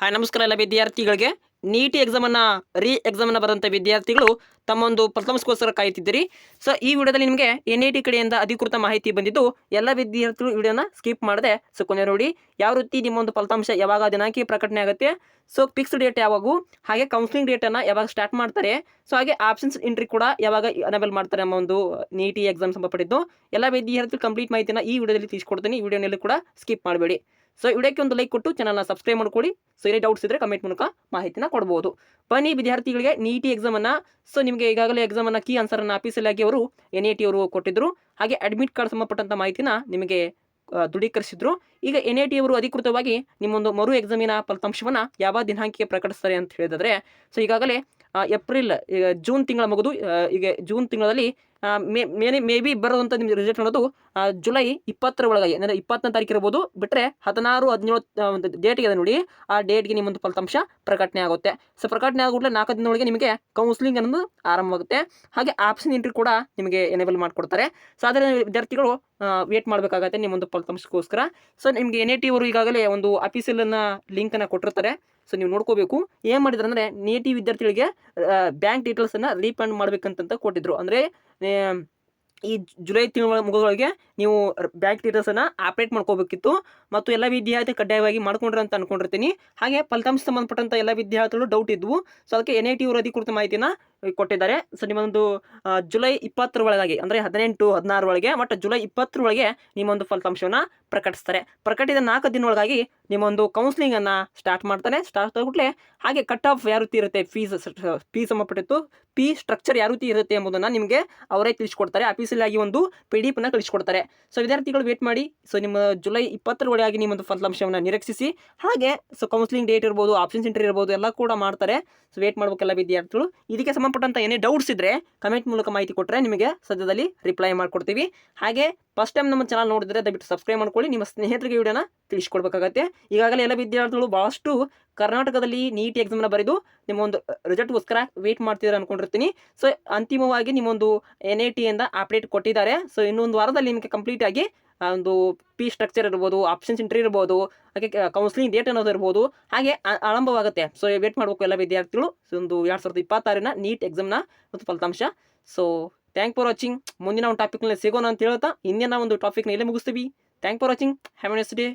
Hi ನಮಸ್ಕಾರ ಎಲ್ಲ ವಿದ್ಯಾರ್ಥಿಗಳಿಗೆ ನೀಟ್ ಎಕ್ಸಾಮನ್ನು ಎಕ್ಸಾಮನ್ನು ಬರೆದಂಥ ವಿದ್ಯಾರ್ಥಿಗಳು ತಮ್ಮ ಒಂದು ಪ್ರಥಮಸ್ಕೋಸ್ಕರ ಕಾಯ್ತಿದ್ದೀರಿ. ಸೊ ಈ ವಿಡಿಯೋದಲ್ಲಿ ನಿಮಗೆ NIT ಕಡೆಯಿಂದ ಅಧಿಕೃತ ಮಾಹಿತಿ ಬಂದಿದ್ದು ಎಲ್ಲ ವಿದ್ಯಾರ್ಥಿಗಳು ವಿಡಿಯೋನ ಸ್ಕಿಪ್ ಮಾಡದೆ ಸೊ ಕೊನೆ ನೋಡಿ ಯಾವ ರೀತಿ ನಿಮ್ಮ ಒಂದು ಫಲಿತಾಂಶ ಯಾವಾಗ ದಿನಾಂಕ ಪ್ರಕಟಣೆ ಆಗುತ್ತೆ, ಸೊ ಫಿಕ್ಸ್ಡ್ ಡೇಟ್ ಯಾವಾಗೂ, ಹಾಗೆ ಕೌನ್ಸಿಲಿಂಗ್ ಡೇಟನ್ನು ಯಾವಾಗ ಸ್ಟಾರ್ಟ್ ಮಾಡ್ತಾರೆ, ಸೊ ಹಾಗೆ ಆಪ್ಷನ್ಸ್ ಎಂಟ್ರಿ ಕೂಡ ಯಾವಾಗ ಅನೇಬಲ್ ಮಾಡ್ತಾರೆ ನಮ್ಮ ಒಂದು NIT ಎಕ್ಸಾಮ್ ಸಂಬಂಧಪಟ್ಟಿದ್ದು ಎಲ್ಲ ವಿದ್ಯಾರ್ಥಿಗಳು ಕಂಪ್ಲೀಟ್ ಮಾಹಿತಿನ ಈ ವಿಡಿಯೋದಲ್ಲಿ ತಿಳಿಸ್ಕೊಡ್ತೀನಿ. ಈ ವಿಡಿಯೋನಲ್ಲಿ ಕೂಡ ಸ್ಕಿಪ್ ಮಾಡಬೇಡಿ. ಸೊ ವಿಡಿಯೋಕ್ಕೆ ಒಂದು ಲೈಕ್ ಕೊಟ್ಟು ಚಾನಲ್ನ ಸಬ್ಸ್ಕ್ರೈಬ್ ಮಾಡ್ಕೊಳ್ಳಿ. ಸೊ ಏನೇ ಡೌಟ್ಸ್ ಇದ್ದರೆ ಕಮೆಂಟ್ ಮೂಲಕ ಮಾಹಿತಿನ ಕೊಡ್ಬೋದು. ಬನ್ನಿ ವಿದ್ಯಾರ್ಥಿಗಳಿಗೆ NIT ಎಕ್ಸಾಮನ್ನು ಸೊ ನಿಮಗೆ ಈಗಾಗಲೇ ಎಕ್ಸಾಮನ್ನು ಕೀ ಆನ್ಸರನ್ನು ಆಫೀಸಲ್ಲಾಗಿ ಅವರು NIT ಅವರು ಕೊಟ್ಟಿದ್ದರು. ಹಾಗೆ ಅಡ್ಮಿಟ್ ಕಾರ್ಡ್ ಸಂಬಂಧಪಟ್ಟಂಥ ಮಾಹಿತಿನ ನಿಮಗೆ ದೃಢೀಕರಿಸಿದ್ರು. ಈಗ NIT ಅವರು ಅಧಿಕೃತವಾಗಿ ನಿಮ್ಮೊಂದು ಮರು ಎಕ್ಸಾಮಿನ ಫಲಿತಾಂಶವನ್ನು ಯಾವ ದಿನಾಂಕಕ್ಕೆ ಪ್ರಕಟಿಸ್ತಾರೆ ಅಂತ ಹೇಳಿದ್ರೆ, ಸೊ ಈಗಾಗಲೇ ಏಪ್ರಿಲ್ ಈಗ ಜೂನ್ ತಿಂಗಳ ಮುಗಿದು ಈಗ ಜೂನ್ ತಿಂಗಳಲ್ಲಿ ಮೇ ಬಿ ಬರೋದಂಥ ನಿಮ್ಗೆ ರಿಸಲ್ಟ್ ಅನ್ನೋದು ಜುಲೈ 20ರ ಒಳಗಾಗಿ ಅಂದರೆ 20ನೇ ತಾರೀಕು ಇರ್ಬೋದು, ಬಿಟ್ಟರೆ 16, 17 ಒಂದು ಡೇಟ್ಗೆ ಇದೆ ನೋಡಿ, ಆ ಡೇಟ್ಗೆ ನಿಮ್ಮೊಂದು ಫಲಿತಾಂಶ ಪ್ರಕಟಣೆ ಆಗುತ್ತೆ. ಸೊ ಪ್ರಕಟಣೆ ಆಗೋಗ್ಲೇ 4 ದಿನದೊಳಗೆ ನಿಮಗೆ ಕೌನ್ಸಿಲಿಂಗ್ ಅನ್ನೋದು ಆರಂಭವಾಗುತ್ತೆ. ಹಾಗೆ ಆಪ್ಷನ್ ಎಂಟ್ರಿ ಕೂಡ ನಿಮಗೆ ಎನೇಬಲ್ ಮಾಡಿಕೊಡ್ತಾರೆ. ಸೊ ಆದರೆ ವಿದ್ಯಾರ್ಥಿಗಳು ವೇಟ್ ಮಾಡಬೇಕಾಗತ್ತೆ ನಿಮ್ಮೊಂದು ಫಲಿತಾಂಶಕ್ಕೋಸ್ಕರ. ಸೊ ನಿಮಗೆ NIT ಅವರು ಈಗಾಗಲೇ ಒಂದು ಅಫೀಸಿಯಲ್ನ ಲಿಂಕನ್ನು ಕೊಟ್ಟಿರ್ತಾರೆ. ಸೊ ನೀವು ನೋಡ್ಕೋಬೇಕು. ಏನು ಮಾಡಿದ್ರು ಅಂದರೆ NIT ವಿದ್ಯಾರ್ಥಿಗಳಿಗೆ ಬ್ಯಾಂಕ್ ಡೀಟೇಲ್ಸನ್ನು ರೀಫಂಡ್ ಮಾಡಬೇಕಂತ ಕೊಟ್ಟಿದ್ರು. ಅಂದರೆ ಈ ಜುಲೈ ತಿಂಗಳ ಮುಗಿದೊಳಗೆ ನೀವು ಬ್ಯಾಂಕ್ ಡೀಟೇಲ್ಸನ್ನು ಆಪ್ರೇಟ್ ಮಾಡ್ಕೋಬೇಕಿತ್ತು ಮತ್ತು ಎಲ್ಲ ವಿದ್ಯಾರ್ಥಿ ಕಡ್ಡಾಯವಾಗಿ ಮಾಡ್ಕೊಂಡ್ರೆ ಅಂತ ಅಂದ್ಕೊಂಡಿರ್ತೀನಿ. ಹಾಗೆ ಫಲಿತಾಂಶ ಸಂಬಂಧಪಟ್ಟಂಥ ಎಲ್ಲ ವಿದ್ಯಾರ್ಥಿಗಳು ಡೌಟ್ ಇದ್ವು. ಸೊ ಅದಕ್ಕೆ NIT ಅವರು ಅಧಿಕೃತ ಮಾಹಿತಿನ ಕೊಟ್ಟಿದ್ದಾರೆ. ಸೊ ನಿಮ್ಮೊಂದು ಜುಲೈ 20ರ ಒಳಗಾಗಿ ಅಂದರೆ 18, 16 ಒಳಗೆ ಮತ್ತು ಜುಲೈ 20ರ ಒಳಗೆ ನಿಮ್ಮೊಂದು ಫಲಿತಾಂಶವನ್ನು ಪ್ರಕಟಿಸ್ತಾರೆ. ಪ್ರಕಟಿಸಿದ 4 ದಿನ ಒಳಗಾಗಿ ನಿಮ್ಮೊಂದು ಕೌನ್ಸಿಲಿಂಗನ್ನು ಸ್ಟಾರ್ಟ್ ಮಾಡ್ತಾರೆ. ಸ್ಟಾರ್ಟ್ ಆಗಿಬಿಟ್ಲೆ ಹಾಗೆ ಕಟ್ ಆಫ್ ಯಾವ ರೀತಿ ಇರುತ್ತೆ, ಫೀಸ್ ಸಂಬಂಧಪಟ್ಟಿತ್ತು, ಫೀ ಸ್ಟ್ರಕ್ಚರ್ ಯಾವ ರೀತಿ ಇರುತ್ತೆ ಎಂಬುದನ್ನು ನಿಮಗೆ ಅವರೇ ತಿಳಿಸ್ಕೊಡ್ತಾರೆ. ಆಫೀಸಲ್ಲಾಗಿ ಒಂದು PDF ಕಳಿಸ್ಕೊಡ್ತಾರೆ. ಸೊ ವಿದ್ಯಾರ್ಥಿಗಳು ವೇಟ್ ಮಾಡಿ. ಸೊ ನಿಮ್ಮ ಜುಲೈ 20ರ ಒಳಗಾಗಿ ನಿಮ್ಮೊಂದು ಫಲಿತಾಂಶವನ್ನು ನಿರೀಕ್ಷಿಸಿ. ಹಾಗೆ ಸೊ ಕೌನ್ಸಿಲಿಂಗ್ ಡೇಟ್ ಇರ್ಬೋದು, ಆಪ್ಷನ್ಸ್ ಎಂಟ್ರಿ ಇರ್ಬೋದು, ಎಲ್ಲ ಕೂಡ ಮಾಡ್ತಾರೆ. ಸೊ ವೇಟ್ ಮಾಡಬೇಕೆಲ್ಲ ವಿದ್ಯಾರ್ಥಿಗಳು. ಇದಕ್ಕೆ ಸಂಬಂಧಪಟ್ಟಂಥ ಏನೇ ಡೌಟ್ಸ್ ಇದ್ದರೆ ಕಮೆಂಟ್ ಮೂಲಕ ಮಾಹಿತಿ ಕೊಟ್ಟರೆ ನಿಮಗೆ ಸದ್ಯದಲ್ಲಿ ರಿಪ್ಲೈ ಮಾಡಿಕೊಡ್ತೀವಿ. ಹಾಗೆ ಫಸ್ಟ್ ಟೈಮ್ ನಮ್ಮ ಚಾನಲ್ ನೋಡಿದ್ರೆ ದಯವಿಟ್ಟು ಸಬ್ಸ್ಕ್ರೈಬ್ ಮಾಡ್ಕೊಳ್ಳಿ. ನಿಮ್ಮ ಸ್ನೇಹಿತರಿಗೆ ವಿಡಿಯೋನ ತಿಳಿಸ್ಕೊಡ್ಬೇಕಾಗತ್ತೆ. ಈಗಾಗಲೇ ಎಲ್ಲ ವಿದ್ಯಾರ್ಥಿಗಳು ಭಾಳಷ್ಟು ಕರ್ನಾಟಕದಲ್ಲಿ NIT ಎಕ್ಸಾಮ್ನ ಬರೆದು ನಿಮ್ಮ ಒಂದು ರಿಸಲ್ಟ್ಗೋಸ್ಕರ ವೇಟ್ ಮಾಡ್ತಿದ್ದಾರೆ ಅಂದ್ಕೊಂಡಿರ್ತೀನಿ. ಸೊ ಅಂತಿಮವಾಗಿ ನಿಮ್ಮೊಂದು NITಯಿಂದ ಅಪ್ಡೇಟ್ ಕೊಟ್ಟಿದ್ದಾರೆ. ಸೊ ಇನ್ನೊಂದು ವಾರದಲ್ಲಿ ನಿಮಗೆ ಕಂಪ್ಲೀಟಾಗಿ ಒಂದು ಫೀ ಸ್ಟ್ರಕ್ಚರ್ ಇರ್ಬೋದು, ಆಪ್ಷನ್ಸ್ ಎಂಟ್ರಿ ಇರ್ಬೋದು, ಹಾಗೆ ಕೌನ್ಸಿಲಿಂಗ್ ಡೇಟ್ ಅನ್ನೋದು ಇರ್ಬೋದು, ಹಾಗೆ ಆರಂಭವಾಗುತ್ತೆ. ಸೊ ವೇಟ್ ಮಾಡಬೇಕು ಎಲ್ಲ ವಿದ್ಯಾರ್ಥಿಗಳು. ಸೊ ಒಂದು 2026ರ NIT ಎಕ್ಸಾಮ್ನ ಒಂದು ಫಲಿತಾಂಶ. So thank for watching. ಮುಂದಿನ ಒಂದು ಟಾಪಿಕ್ನಲ್ಲಿ ಸಿಗೋಣ ಅಂತ ಹೇಳ್ತಾ ಇಂದಿನ ಒಂದು ಟಾಪಿಕ್ನ ಇಲ್ಲೇ ಮುಗಿಸ್ತೀವಿ. Thank for watching. Have a nice day.